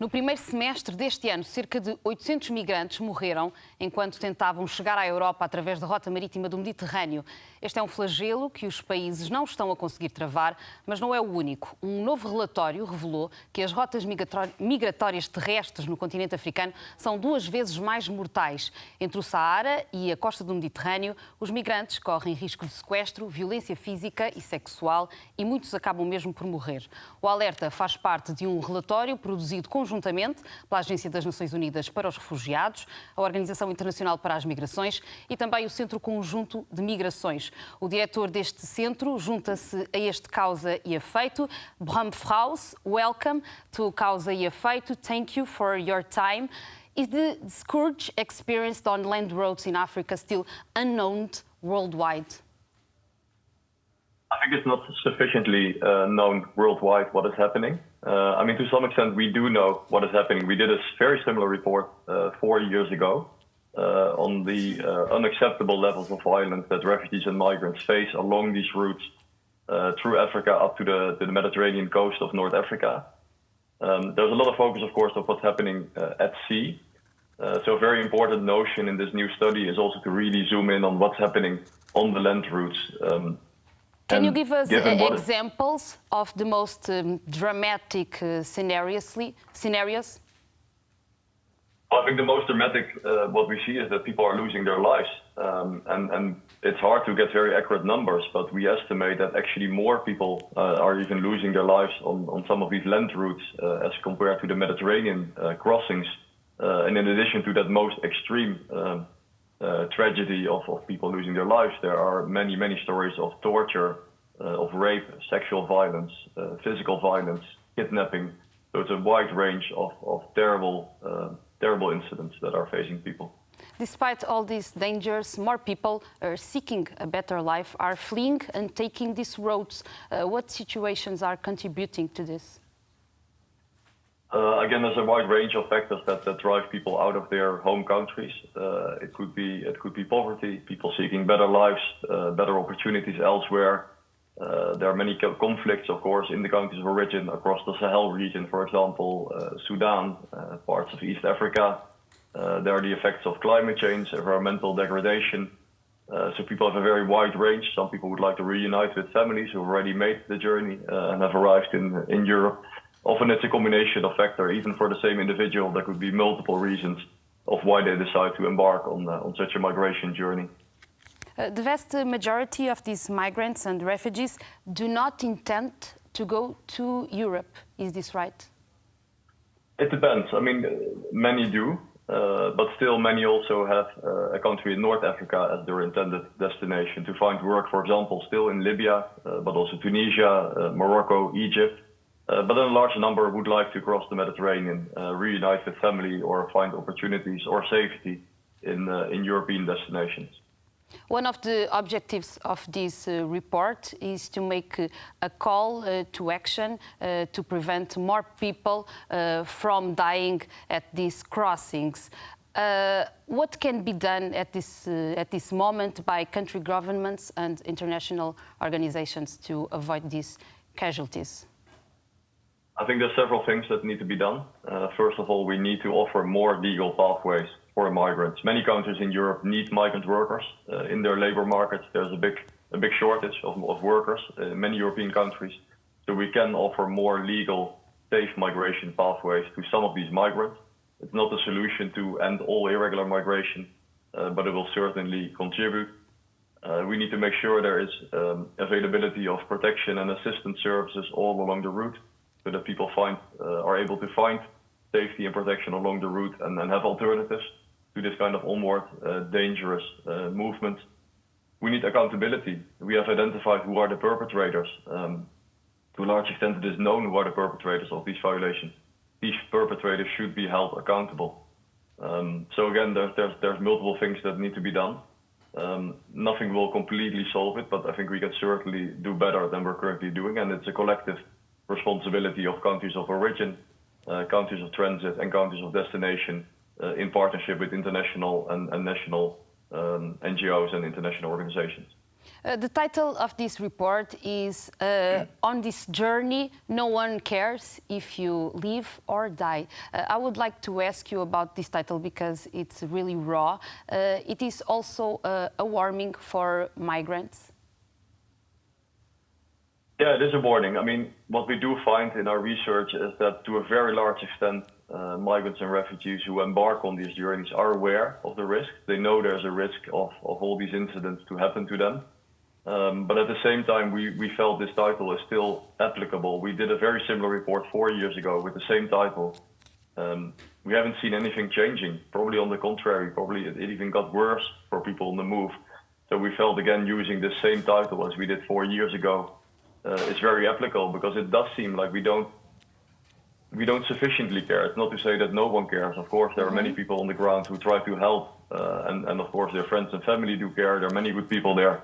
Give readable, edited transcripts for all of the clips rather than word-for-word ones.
No primeiro semestre deste ano, cerca de 800 migrantes morreram enquanto tentavam chegar à Europa através da rota marítima do Mediterrâneo. Este é um flagelo que os países não estão a conseguir travar, mas não é o único. Um novo relatório revelou que as rotas migratórias terrestres no continente africano são 2 vezes mais mortais. Entre o Saara e a costa do Mediterrâneo, os migrantes correm risco de sequestro, violência física e sexual e muitos acabam mesmo por morrer. O alerta faz parte de um relatório produzido conjuntamente pela Agência das Nações Unidas para os Refugiados, a Organização Internacional para as Migrações e também o Centro Conjunto de Migrações. O diretor deste centro junta-se a este Causa e Efeito. Bram Fraus, welcome to Causa e Efeito. Thank you for your time. Is the scourge experienced on land roads in Africa still unknown worldwide? I think it's not sufficiently known worldwide what is happening. I mean, to some extent, we do know what is happening. We did a very similar report 4 years ago on the unacceptable levels of violence that refugees and migrants face along these routes through Africa up to the Mediterranean coast of North Africa. There's a lot of focus, of course, on what's happening at sea. So a very important notion in this new study is also to really zoom in on what's happening on the land routes. Can you give us examples of the most dramatic scenarios? I think the most dramatic, what we see is that people are losing their lives. And it's hard to get very accurate numbers, but we estimate that actually more people are even losing their lives on some of these land routes as compared to the Mediterranean crossings. And in addition to that most extreme tragedy of people losing their lives, there are many, many stories of torture, of rape, sexual violence, physical violence, kidnapping. So it's a wide range of terrible incidents that are facing people. Despite all these dangers, more people are seeking a better life, are fleeing and taking these roads. What situations are contributing to this? Again, there's a wide range of factors that drive people out of their home countries. It could be poverty, people seeking better lives, better opportunities elsewhere. There are many conflicts, of course, in the countries of origin across the Sahel region, for example, Sudan, parts of East Africa. There are the effects of climate change, environmental degradation. So people have a very wide range. Some people would like to reunite with families who have already made the journey and have arrived in Europe. Often it's a combination of factors. Even for the same individual, there could be multiple reasons of why they decide to embark on such a migration journey. The vast majority of these migrants and refugees do not intend to go to Europe. Is this right? It depends. I mean, many do, but still many also have a country in North Africa as their intended destination to find work, for example, still in Libya, but also Tunisia, Morocco, Egypt. But then a large number would like to cross the Mediterranean, reunite with family, or find opportunities or safety in European destinations. One of the objectives of this report is to make a call to action to prevent more people from dying at these crossings. What can be done at this moment by country governments and international organizations to avoid these casualties? I think there's several things that need to be done. First of all, we need to offer more legal pathways for migrants. Many countries in Europe need migrant workers in their labor markets. There's a big shortage of workers in many European countries. So we can offer more legal, safe migration pathways to some of these migrants. It's not a solution to end all irregular migration, but it will certainly contribute. We need to make sure there is availability of protection and assistance services all along the route, so that people are able to find safety and protection along the route and have alternatives to this kind of onward dangerous movement. We need accountability. We have identified who are the perpetrators. To a large extent, it is known who are the perpetrators of these violations. These perpetrators should be held accountable. So again, there's multiple things that need to be done. Nothing will completely solve it, but I think we can certainly do better than we're currently doing, and it's a collective responsibility of countries of origin, countries of transit, and countries of destination in partnership with international and national NGOs and international organizations. The title of this report is On This Journey, No One Cares If You Live or Die. I would like to ask you about this title because it's really raw. It is also a warning for migrants. Yeah, it is a warning. I mean, what we do find in our research is that to a very large extent, migrants and refugees who embark on these journeys are aware of the risk. They know there's a risk of all these incidents to happen to them. But at the same time, we felt this title is still applicable. We did a very similar report 4 years ago with the same title. We haven't seen anything changing. Probably on the contrary, probably it even got worse for people on the move. So we felt again using the same title as we did 4 years ago is very applicable because it does seem like we don't sufficiently care. It's not to say that no one cares. Of course, there are many people on the ground who try to help, and of course their friends and family do care. There are many good people there.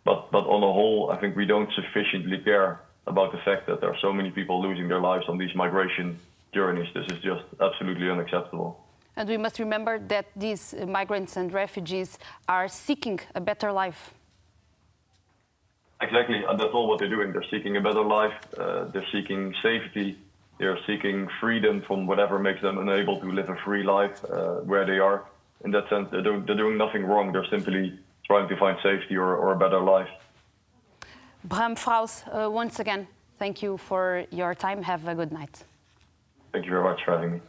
But on the whole, I think we don't sufficiently care about the fact that there are so many people losing their lives on these migration journeys. This is just absolutely unacceptable. And we must remember that these migrants and refugees are seeking a better life. Exactly, and that's all what they're doing. They're seeking a better life, they're seeking safety, they're seeking freedom from whatever makes them unable to live a free life where they are. In that sense, they're doing nothing wrong. They're simply trying to find safety or a better life. Bram Vrouws, once again, thank you for your time. Have a good night. Thank you very much for having me.